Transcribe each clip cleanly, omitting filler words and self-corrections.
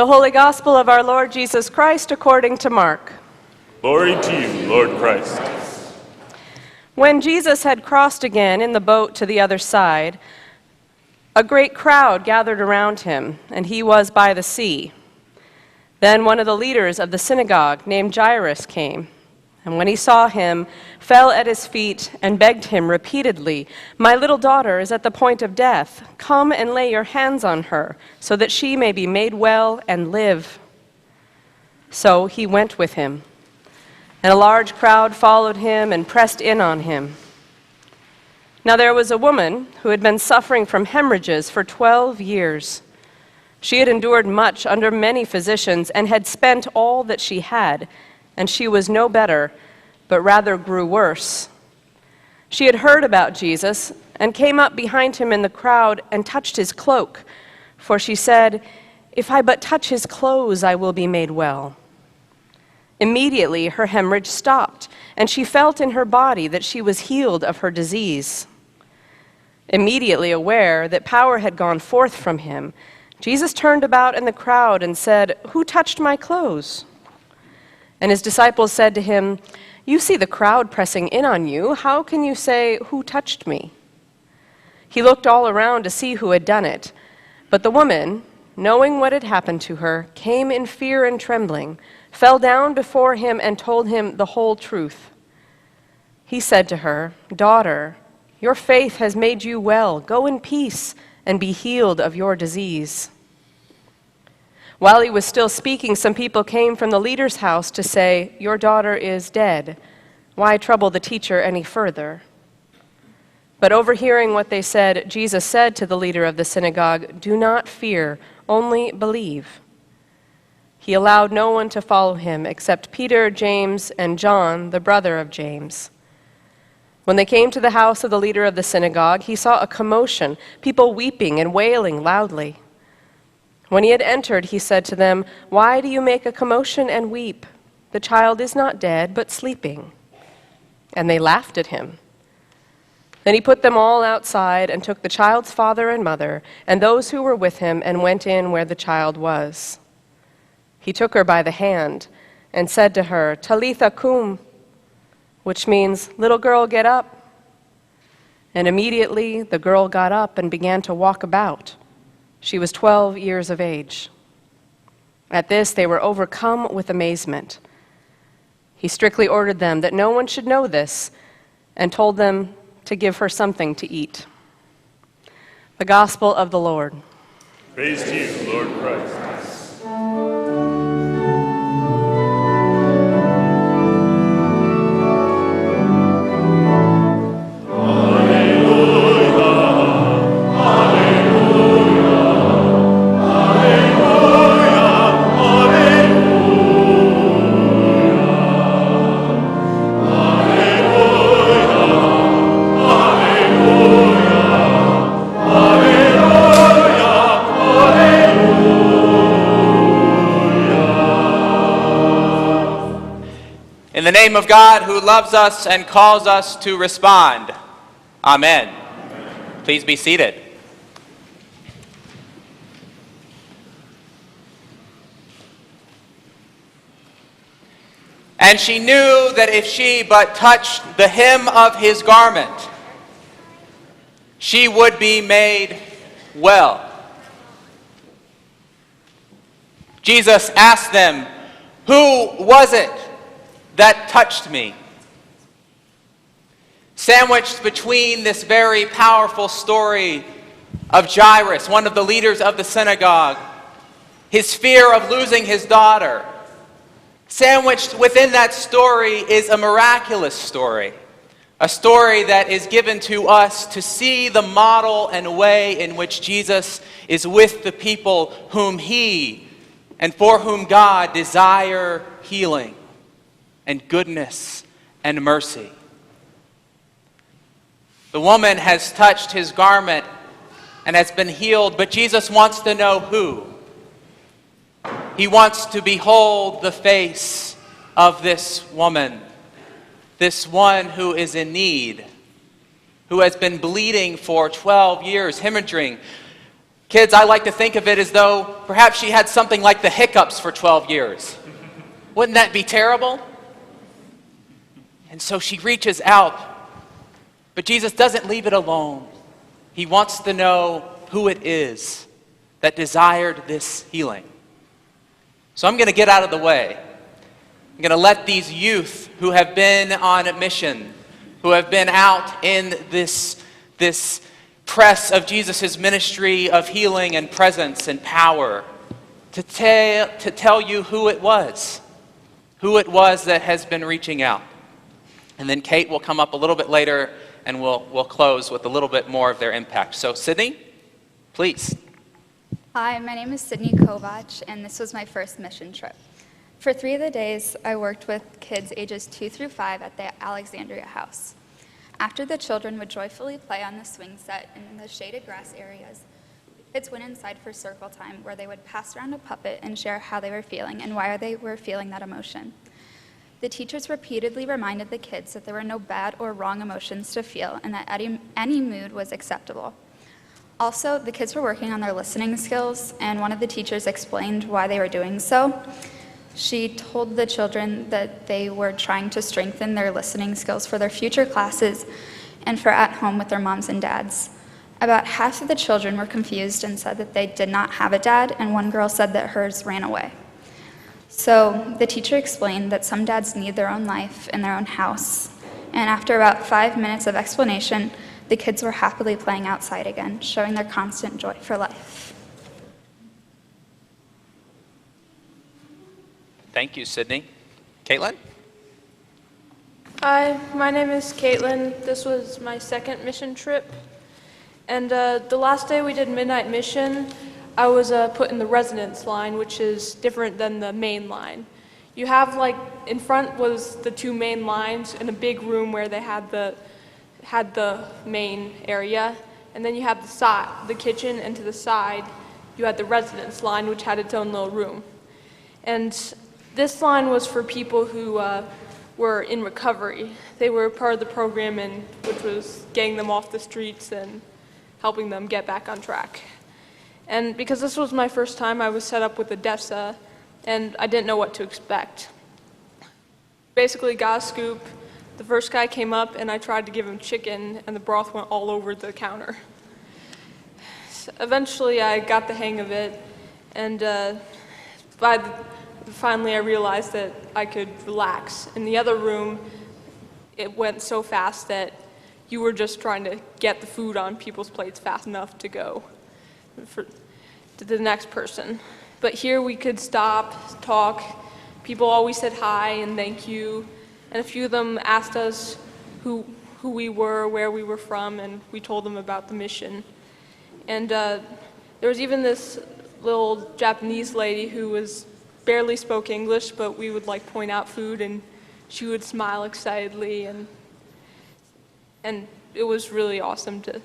The Holy Gospel of our Lord Jesus Christ according to Mark. Glory to you, Lord Christ. When Jesus had crossed again in the boat to the other side, a great crowd gathered around him, and he was by the sea. Then one of the leaders of the synagogue, named Jairus, came, and when he saw him, fell at his feet and begged him repeatedly, "My little daughter is at the point of death. Come and lay your hands on her, so that she may be made well and live." So he went with him, and a large crowd followed him and pressed in on him. Now there was a woman who had been suffering from hemorrhages for 12 years. She had endured much under many physicians and had spent all that she had, and she was no better, but rather grew worse. She had heard about Jesus and came up behind him in the crowd and touched his cloak, for she said, "If I but touch his clothes, I will be made well." Immediately her hemorrhage stopped, and she felt in her body that she was healed of her disease. Immediately aware that power had gone forth from him, Jesus turned about in the crowd and said, "Who touched my clothes?" And his disciples said to him, "You see the crowd pressing in on you. How can you say, 'Who touched me?'" He looked all around to see who had done it. But the woman, knowing what had happened to her, came in fear and trembling, fell down before him and told him the whole truth. He said to her, "Daughter, your faith has made you well. Go in peace and be healed of your disease." While he was still speaking, some people came from the leader's house to say, "Your daughter is dead. Why trouble the teacher any further?" But overhearing what they said, Jesus said to the leader of the synagogue, "Do not fear, only believe." He allowed no one to follow him except Peter, James, and John, the brother of James. When they came to the house of the leader of the synagogue, he saw a commotion, people weeping and wailing loudly. When he had entered, he said to them, "Why do you make a commotion and weep? The child is not dead, but sleeping." And they laughed at him. Then he put them all outside and took the child's father and mother and those who were with him and went in where the child was. He took her by the hand and said to her, "Talitha cum," which means, "Little girl, get up." And immediately the girl got up and began to walk about. She was 12 years of age. At this they were overcome with amazement. He strictly ordered them that no one should know this and told them to give her something to eat. The Gospel of the Lord. Praise to you, Lord Christ. In the name of God, who loves us and calls us to respond. Amen. Please be seated. And she knew that if she but touched the hem of his garment, she would be made well. Jesus asked them, "Who was it that touched me?" Sandwiched between this very powerful story of Jairus, one of the leaders of the synagogue, his fear of losing his daughter, sandwiched within that story is a miraculous story, a story that is given to us to see the model and way in which Jesus is with the people whom he and for whom God desire healing and goodness and mercy. The woman has touched his garment and has been healed, but Jesus wants to know who. He wants to behold the face of this woman, this one who is in need, who has been bleeding for 12 years, hemorrhaging, Kids, I like to think of it as though perhaps she had something like the hiccups for 12 years. Wouldn't that be terrible? And so she reaches out, but Jesus doesn't leave it alone. He wants to know who it is that desired this healing. So I'm going to get out of the way. I'm going to let these youth who have been on a mission, who have been out in this press of Jesus' ministry of healing and presence and power, to tell you who it was that has been reaching out. And then Kate will come up a little bit later, and we'll close with a little bit more of their impact. So Sydney, please. Hi, my name is Sydney Kovach, and this was my first mission trip. For 3 of the days, I worked with kids ages 2 through 5 at the Alexandria House. After the children would joyfully play on the swing set in the shaded grass areas, kids went inside for circle time, where they would pass around a puppet and share how they were feeling and why they were feeling that emotion. The teachers repeatedly reminded the kids that there were no bad or wrong emotions to feel and that any mood was acceptable. Also, the kids were working on their listening skills, and one of the teachers explained why they were doing so. She told the children that they were trying to strengthen their listening skills for their future classes and for at home with their moms and dads. About half of the children were confused and said that they did not have a dad, and one girl said that hers ran away. So the teacher explained that some dads need their own life in their own house, and after about 5 minutes of explanation, the kids were happily playing outside again, showing their constant joy for life. Thank you, Sydney. Caitlin? Hi, my name is Caitlin. This was my second mission trip. And the last day we did midnight mission, I was put in the residence line, which is different than the main line. You have, like, in front was the 2 main lines in a big room where they had the main area, and then you have the kitchen, and to the side you had the residence line, which had its own little room. And this line was for people who were in recovery. They were part of the program, which was getting them off the streets and helping them get back on track. And because this was my first time, I was set up with Odessa, and I didn't know what to expect. Basically got a scoop. The first guy came up, and I tried to give him chicken, and the broth went all over the counter. So eventually, I got the hang of it, and finally I realized that I could relax. In the other room, it went so fast that you were just trying to get the food on people's plates fast enough to go to the next person. But here we could stop, talk. People always said hi and thank you. And a few of them asked us who we were, where we were from, and we told them about the mission. And there was even this little Japanese lady who barely spoke English, but we would like point out food, and she would smile excitedly, and it was really awesome to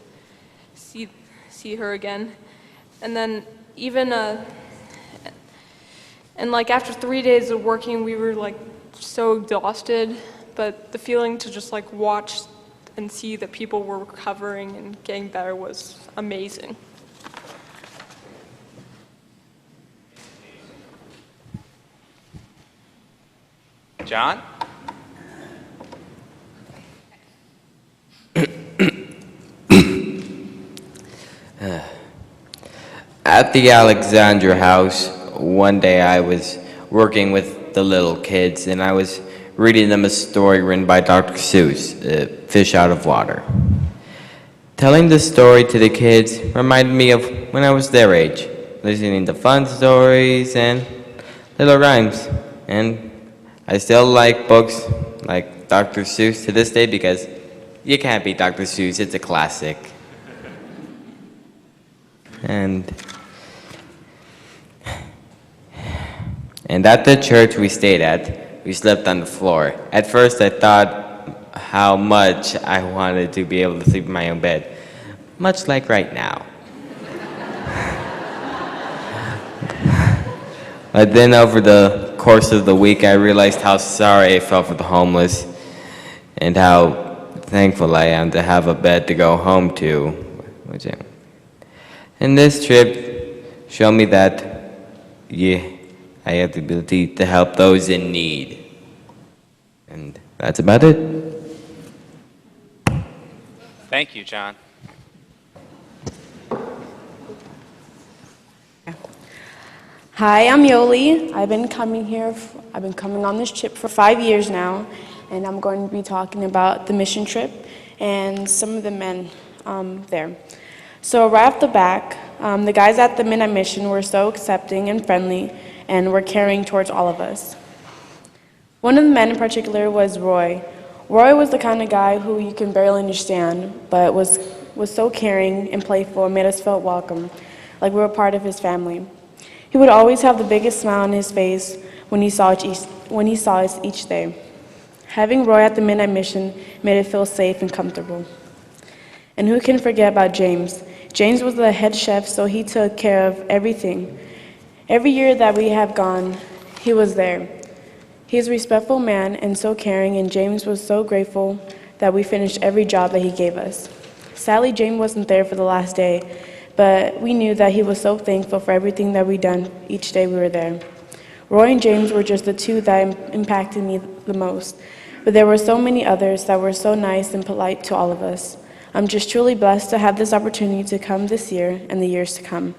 see her again. And then even and like after 3 days of working, we were like so exhausted, but the feeling to just like watch and see that people were recovering and getting better was amazing. John? At the Alexandria House, one day I was working with the little kids, and I was reading them a story written by Dr. Seuss, Fish Out of Water. Telling the story to the kids reminded me of when I was their age, listening to fun stories and little rhymes. And I still like books like Dr. Seuss to this day because you can't beat Dr. Seuss, it's a classic. And at the church we stayed at, we slept on the floor. At first I thought how much I wanted to be able to sleep in my own bed, much like right now. But then over the course of the week, I realized how sorry I felt for the homeless and how thankful I am to have a bed to go home to. And this trip showed me that, yeah, I have the ability to help those in need. And that's about it. Thank you, John. Hi, I'm Yoli. I've been coming on this trip for 5 years now, and I'm going to be talking about the mission trip and some of the men there. So right off the back, the guys at the Midnight Mission were so accepting and friendly and were caring towards all of us. One of the men in particular was Roy. Roy was the kind of guy who you can barely understand, but was so caring and playful and made us feel welcome, like we were part of his family. He would always have the biggest smile on his face when he saw us each day. Having Roy at the Midnight Mission made it feel safe and comfortable. And who can forget about James? James was the head chef, so he took care of everything. Every year that we have gone, he was there. He's a respectful man and so caring, and James was so grateful that we finished every job that he gave us. Sadly, James wasn't there for the last day, but we knew that he was so thankful for everything that we done each day we were there. Roy and James were just the two that impacted me the most, but there were so many others that were so nice and polite to all of us. I'm just truly blessed to have this opportunity to come this year and the years to come.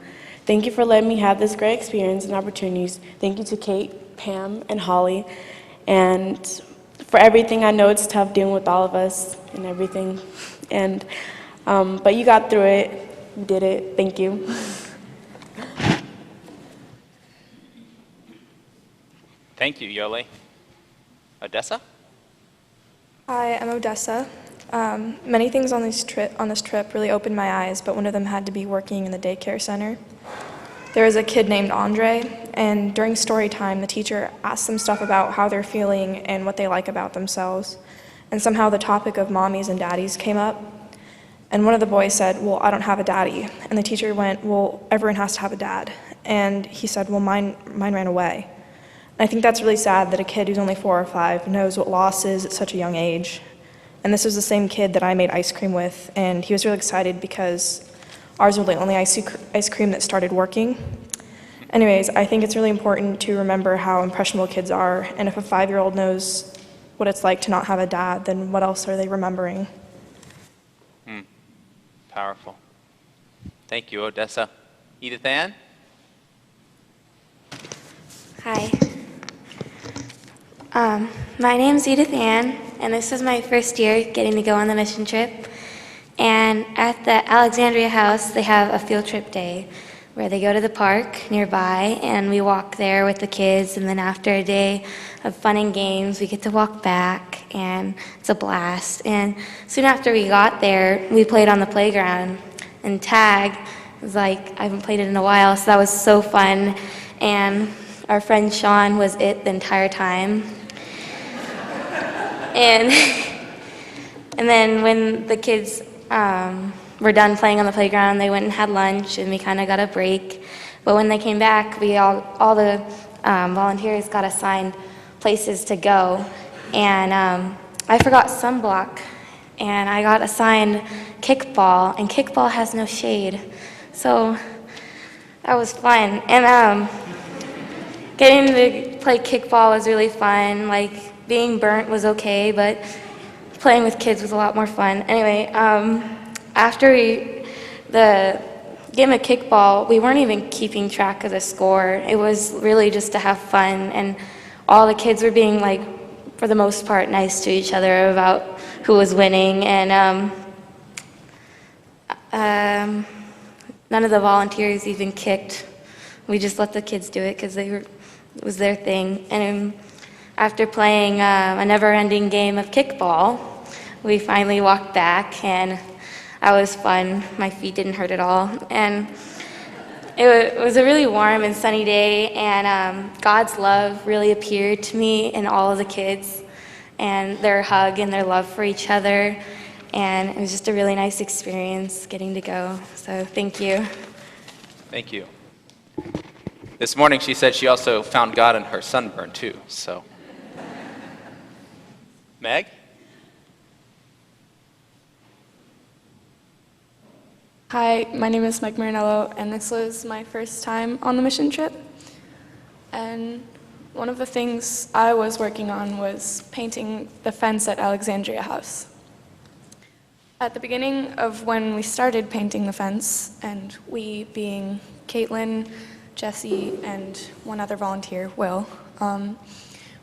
Thank you for letting me have this great experience and opportunities. Thank you to Kate, Pam, and Holly, and for everything. I know it's tough dealing with all of us and everything, but you got through it. You did it. Thank you. Thank you, Yoli. Odessa? Hi, I'm Odessa. Many things on this trip really opened my eyes, but one of them had to be working in the daycare center. There was a kid named Andre, and during story time, the teacher asked them stuff about how they're feeling and what they like about themselves. And somehow the topic of mommies and daddies came up. And one of the boys said, well, I don't have a daddy. And the teacher went, well, everyone has to have a dad. And he said, well, mine ran away. And I think that's really sad that a kid who's only 4 or 5 knows what loss is at such a young age. And this was the same kid that I made ice cream with, and he was really excited because ours was the only ice cream that started working. Anyways, I think it's really important to remember how impressionable kids are, and if a 5-year-old knows what it's like to not have a dad, then what else are they remembering? Powerful. Thank you, Odessa. Edith Ann? Hi. My name's Edith Ann, and this is my first year getting to go on the mission trip. And at the Alexandria House, they have a field trip day where they go to the park nearby, and we walk there with the kids, and then after a day of fun and games, we get to walk back, and it's a blast. And soon after we got there, we played on the playground, and tag. It was like, I haven't played it in a while, so that was so fun. And our friend Sean was it the entire time. And then when the kids were done playing on the playground, they went and had lunch, and we kind of got a break. But when they came back, all the volunteers got assigned places to go. And I forgot sunblock, and I got assigned kickball, and kickball has no shade. So that was fun. And getting to play kickball was really fun. Like, being burnt was okay, but playing with kids was a lot more fun. Anyway, after the game of kickball, we weren't even keeping track of the score. It was really just to have fun, and all the kids were being, like, for the most part, nice to each other about who was winning, and none of the volunteers even kicked. We just let the kids do it because it was their thing. And after playing a never-ending game of kickball, we finally walked back, and that was fun. My feet didn't hurt at all. And it was a really warm and sunny day, and God's love really appeared to me in all of the kids, and their hug and their love for each other. And it was just a really nice experience getting to go. So thank you. Thank you. This morning she said she also found God in her sunburn too, so. Meg? Hi, my name is Mike Marinello, and this was my first time on the mission trip. And one of the things I was working on was painting the fence at Alexandria House. At the beginning of when we started painting the fence, and we being Caitlin, Jesse, and one other volunteer, Will,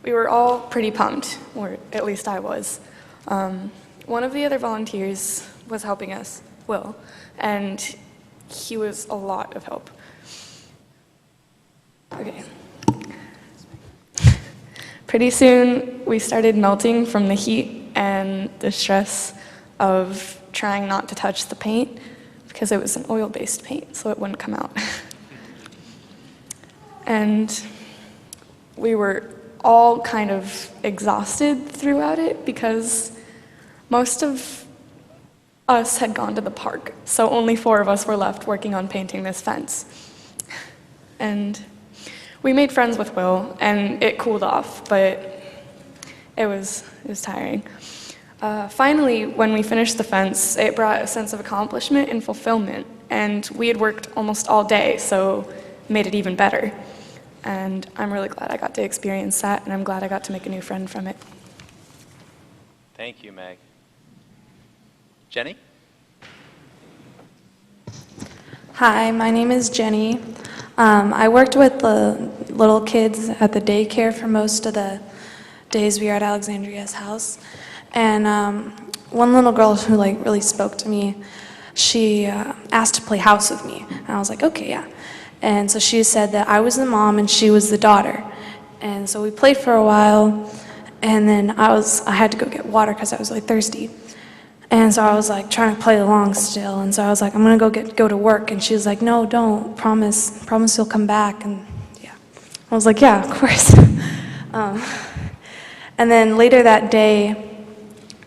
we were all pretty pumped, or at least I was. One of the other volunteers was helping us, Will, and he was a lot of help. Okay. Pretty soon, we started melting from the heat and the stress of trying not to touch the paint because it was an oil-based paint, so it wouldn't come out. And we were all kind of exhausted throughout it because most of us had gone to the park, so only 4 of us were left working on painting this fence. And we made friends with Will, and it cooled off, but it was tiring. Finally, when we finished the fence, it brought a sense of accomplishment and fulfillment, and we had worked almost all day, so it made it even better. And I'm really glad I got to experience that, and I'm glad I got to make a new friend from it. Thank you, Meg. Jenny? Hi, my name is Jenny. I worked with the little kids at the daycare for most of the days we were at Alexandria's house. And one little girl who really spoke to me, she asked to play house with me. And I was like, okay, yeah. And so she said that I was the mom and she was the daughter. And so we played for a while, and then I had to go get water because I was really thirsty. And so I was trying to play along still, and so I was like, I'm gonna go to work, and she was like, no, don't, promise you'll come back, and yeah. I was like, yeah, of course. And then later that day,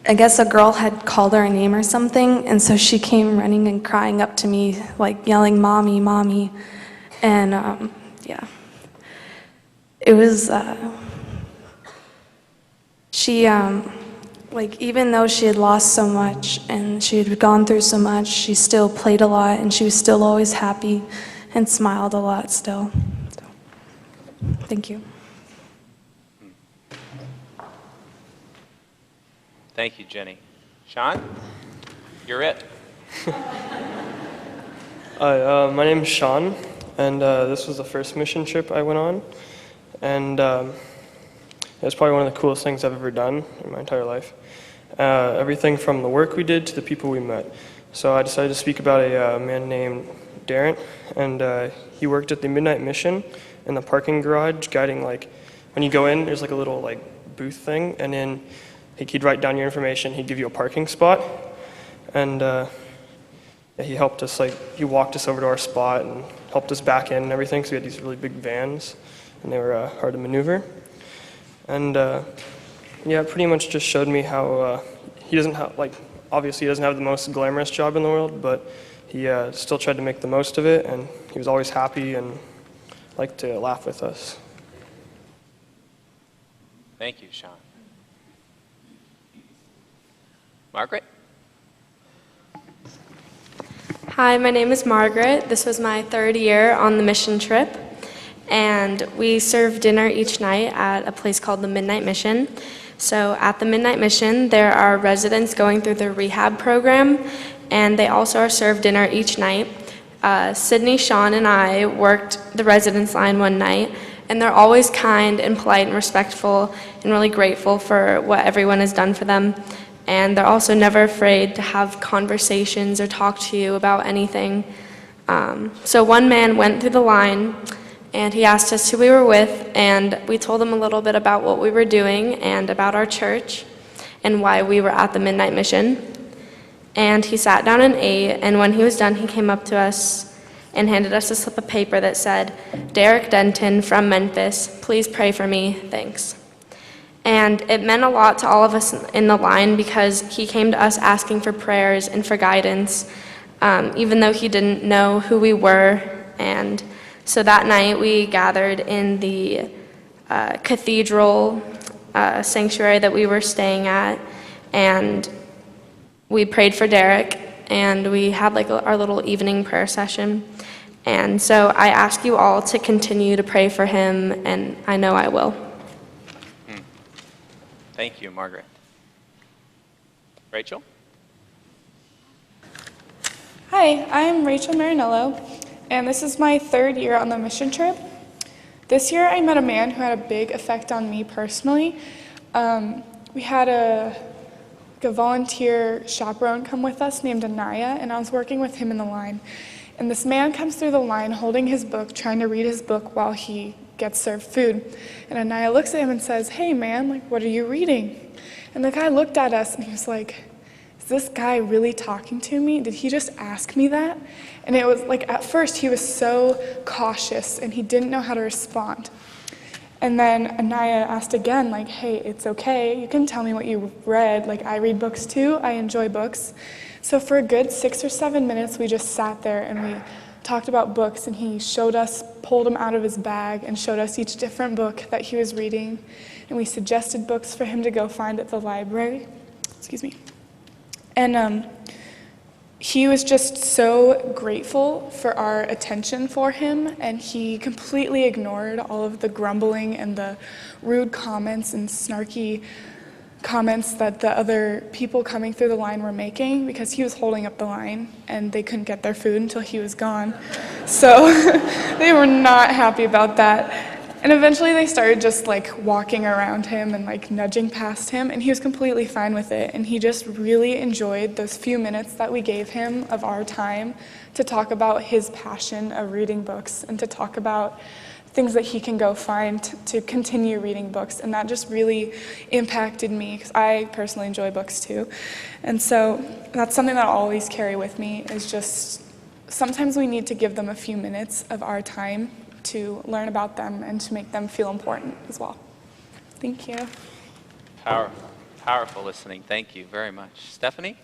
I guess a girl had called her a name or something, and so she came running and crying up to me, yelling, "Mommy, Mommy," and yeah. It was, she, even though she had lost so much and she had gone through so much, she still played a lot and she was still always happy and smiled a lot still. So, thank you. Thank you, Jenny. Sean? You're it. Hi, my name is Sean, and this was the first mission trip I went on. And it was probably one of the coolest things I've ever done in my entire life. Everything from the work we did to the people we met. So I decided to speak about a man named Darren, and he worked at the Midnight Mission in the parking garage, guiding when you go in, there's a little booth thing, and then he'd write down your information, he'd give you a parking spot, and he helped us, he walked us over to our spot and helped us back in and everything, because we had these really big vans, and they were hard to maneuver. And yeah, pretty much just showed me how he doesn't have, obviously he doesn't have the most glamorous job in the world, but he still tried to make the most of it, and he was always happy and liked to laugh with us. Thank you, Sean. Margaret? Hi, my name is Margaret. This was my 3rd year on the mission trip, and we serve dinner each night at a place called the Midnight Mission. So at the Midnight Mission, there are residents going through the rehab program, and they also are served dinner each night. Sydney, Sean, and I worked the residence line one night, and they're always kind and polite and respectful and really grateful for what everyone has done for them. And they're also never afraid to have conversations or talk to you about anything. So one man went through the line, and he asked us who we were with, and we told him a little bit about what we were doing and about our church and why we were at the Midnight Mission. And he sat down and ate, and when he was done, he came up to us and handed us a slip of paper that said, "Derek Denton from Memphis, please pray for me, thanks." And it meant a lot to all of us in the line because he came to us asking for prayers and for guidance, even though he didn't know who we were. And so that night we gathered in the cathedral sanctuary that we were staying at, and we prayed for Derek, and we had like our little evening prayer session. And so I ask you all to continue to pray for him, and I know I will. Thank you, Margaret. Rachel? Hi, I'm Rachel Marinello, and this is my 3rd year on the mission trip. This year I met a man who had a big effect on me personally. We had a volunteer chaperone come with us named Anaya, and I was working with him in the line. And this man comes through the line holding his book, trying to read his book while he gets served food. And Anaya looks at him and says, "Hey man, like, what are you reading?" And the guy looked at us and he was like, "Is this guy really talking to me? Did he just ask me that?" And it was like, at first he was so cautious and he didn't know how to respond. And then Anaya asked again, like, "Hey, it's okay, you can tell me what you read. Like, I read books too, I enjoy books." So for a good 6 or 7 minutes, we just sat there and we talked about books, and he pulled them out of his bag and showed us each different book that he was reading. And we suggested books for him to go find at the library. Excuse me. And he was just so grateful for our attention for him, and he completely ignored all of the grumbling and the rude comments and snarky comments that the other people coming through the line were making, because he was holding up the line and they couldn't get their food until he was gone. So they were not happy about that. And eventually they started just like walking around him and like nudging past him, and he was completely fine with it. And he just really enjoyed those few minutes that we gave him of our time to talk about his passion of reading books and to talk about things that he can go find to continue reading books. And that just really impacted me, because I personally enjoy books too. And so that's something that I'll always carry with me, is just sometimes we need to give them a few minutes of our time to learn about them and to make them feel important as well. Thank you. Powerful listening. Thank you very much. Stephanie?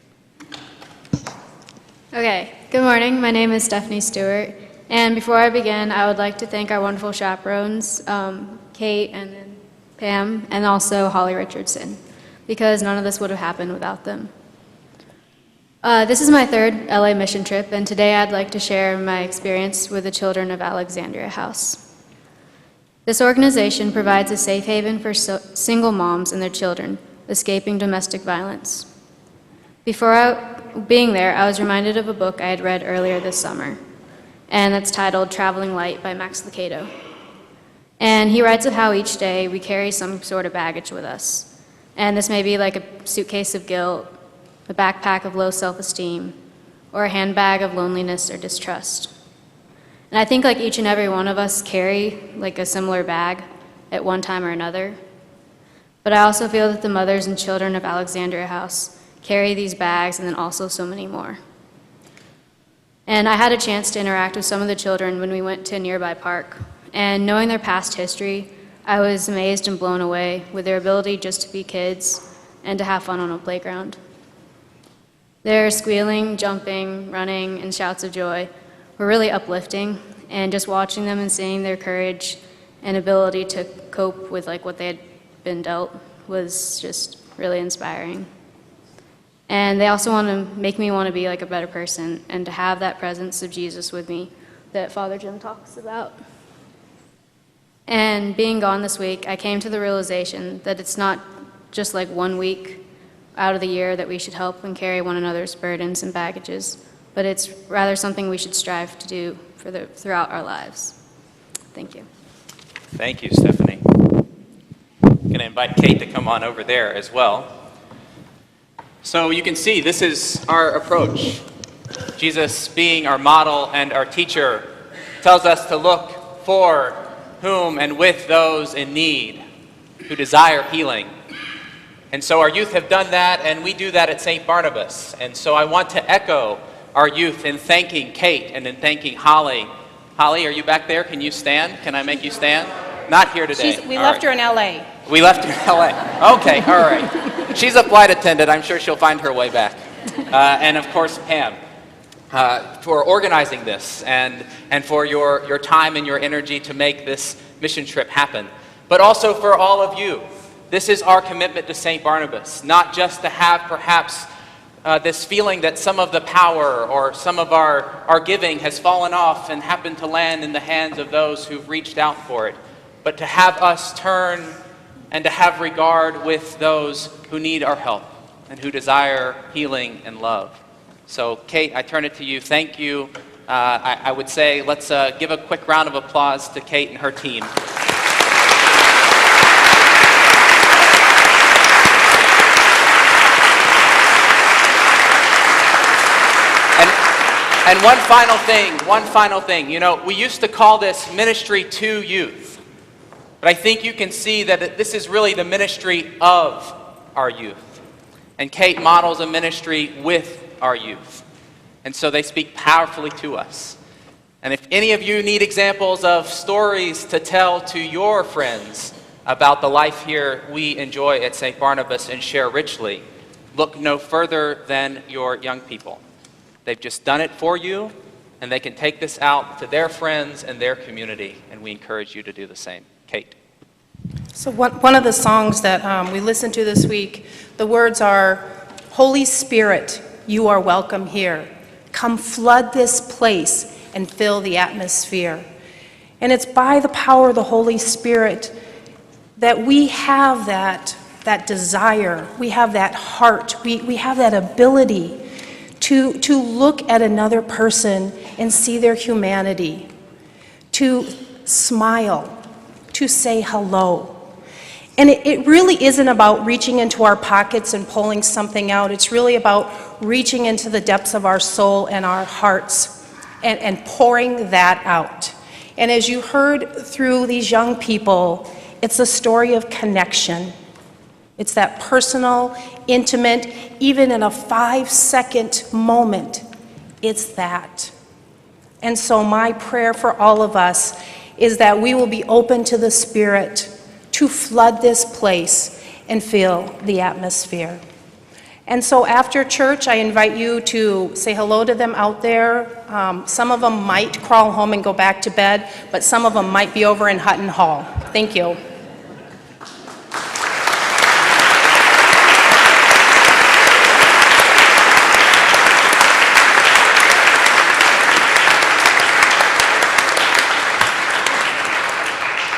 Okay, good morning. My name is Stephanie Stewart. And before I begin, I would like to thank our wonderful chaperones, Kate and then Pam, and also Holly Richardson, because none of this would have happened without them. This is my 3rd LA mission trip, and today I'd like to share my experience with the children of Alexandria House. This organization provides a safe haven for single moms and their children escaping domestic violence. Before being there, I was reminded of a book I had read earlier this summer, and it's titled Traveling Light by Max Lucado. And he writes of how each day we carry some sort of baggage with us. And this may be like a suitcase of guilt, a backpack of low self-esteem, or a handbag of loneliness or distrust. And I think like each and every one of us carry like a similar bag at one time or another. But I also feel that the mothers and children of Alexandria House carry these bags, and then also so many more. And I had a chance to interact with some of the children when we went to a nearby park. And knowing their past history, I was amazed and blown away with their ability just to be kids and to have fun on a playground. Their squealing, jumping, running, and shouts of joy were really uplifting, and just watching them and seeing their courage and ability to cope with like what they had been dealt was just really inspiring. And they also want to make me want to be like a better person and to have that presence of Jesus with me that Father Jim talks about. And being gone this week, I came to the realization that it's not just like 1 week out of the year that we should help and carry one another's burdens and baggages, but it's rather something we should strive to do throughout our lives. Thank you. Thank you, Stephanie. I'm going to invite Kate to come on over there as well. So you can see this is our approach. Jesus, being our model and our teacher, tells us to look for whom and with those in need who desire healing. And so our youth have done that, and we do that at St. Barnabas. And so I want to echo our youth in thanking Kate and in thanking Holly. Holly, are you back there? Can you stand? Can I make you stand? Not here today. We left her in L.A. We left her in L.A. Okay, all right. She's a flight attendant. I'm sure she'll find her way back. And of course, Pam, for organizing this and for your time and your energy to make this mission trip happen. But also for all of you. This is our commitment to St. Barnabas, not just to have perhaps this feeling that some of the power or some of our giving has fallen off and happened to land in the hands of those who've reached out for it, but to have us turn and to have regard with those who need our help and who desire healing and love. So, Kate, I turn it to you. Thank you. I would say let's give a quick round of applause to Kate and her team. And one final thing. You know, we used to call this ministry to youth. But I think you can see that this is really the ministry of our youth. And Kate models a ministry with our youth. And so they speak powerfully to us. And if any of you need examples of stories to tell to your friends about the life here we enjoy at St. Barnabas and share richly, look no further than your young people. They've just done it for you, and they can take this out to their friends and their community, and we encourage you to do the same. Kate. So one of the songs that we listened to this week, the words are, "Holy Spirit, you are welcome here. Come flood this place and fill the atmosphere." And it's by the power of the Holy Spirit that we have that desire, we have that heart, we have that ability to look at another person and see their humanity, to smile, to say hello. And it really isn't about reaching into our pockets and pulling something out. It's really about reaching into the depths of our soul and our hearts and pouring that out. And as you heard through these young people, it's a story of connection. It's that personal, intimate, even in a 5-second moment, it's that. And so my prayer for all of us is that we will be open to the Spirit to flood this place and fill the atmosphere. And so after church, I invite you to say hello to them out there. Some of them might crawl home and go back to bed, but some of them might be over in Hutton Hall. Thank you.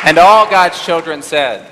And all God's children said,